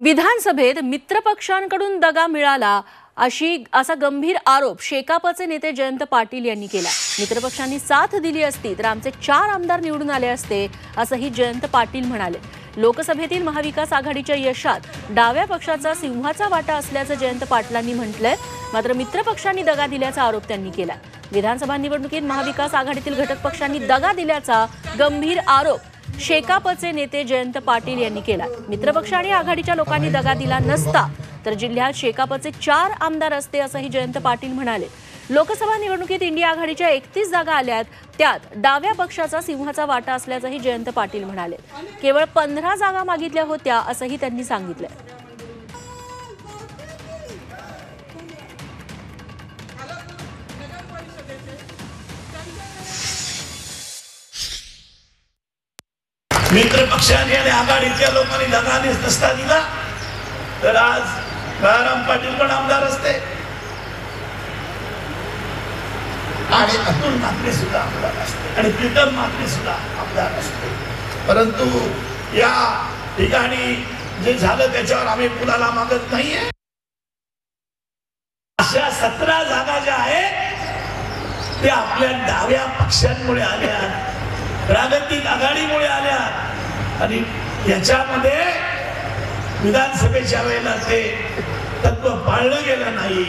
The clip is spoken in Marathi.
विधानसभेत मित्रपक्षांकडून दगा मिळाला असा गंभीर आरोप शेकापचे नेते जयंत पाटील यांनी केला। मित्रपक्षांनी साथ दिली असती तर आमचे 4 आमदार निवडून आले असते असंही जयंत पाटील म्हणाले। लोकसभेतील महाविकास आघाडीच्या यशात डाव्या पक्षाचा सिंहाचा वाटा असल्याचं जयंत पाटलांनी म्हटलंय। मात्र मित्रपक्षांनी दगा दिल्याचा आरोप त्यांनी केला। विधानसभा निवडणुकीत महाविकास आघाडीतील घटक पक्षांनी दगा दिल्याचा गंभीर आरोप शेकापचे नेते जयंत पाटील यांनी केला। मित्रपक्ष आणि आघाडीच्या लोकांनी दगा दिला नसता तर जिल्ह्यात शेकापचे 4 आमदार असते असंही जयंत पाटील म्हणाले। लोकसभा निवडणुकीत इंडिया आघाडीच्या 31 जागा आल्यात, त्यात डाव्या पक्षाचा सिंहाचा वाटा असल्याचंही जयंत पाटील म्हणाले। केवळ 15 जागा मागितल्या होत्या असंही त्यांनी सांगितलं। मित्र पक्षाने आणि आघाडीच्या लोकांनी दगा नसता दिला तर आज राम पाटील पण आमदार असते आणि अतुल मात्रे सुद्धा आमदार असते आणि प्रीतम मात्रे सुद्धा आमदार असते। परंतु या ठिकाणी जे झालं त्याच्यावर आम्ही कुणाला मागत नाहीये। अशा 17 जागा ज्या आहेत त्या आपल्या डाव्या पक्षांमुळे आल्या, प्रागतिक आघाडीमुळे आल्या आणि याच्यामध्ये विधानसभेच्या वेळेला ते तत्व पाळलं गेलं नाही।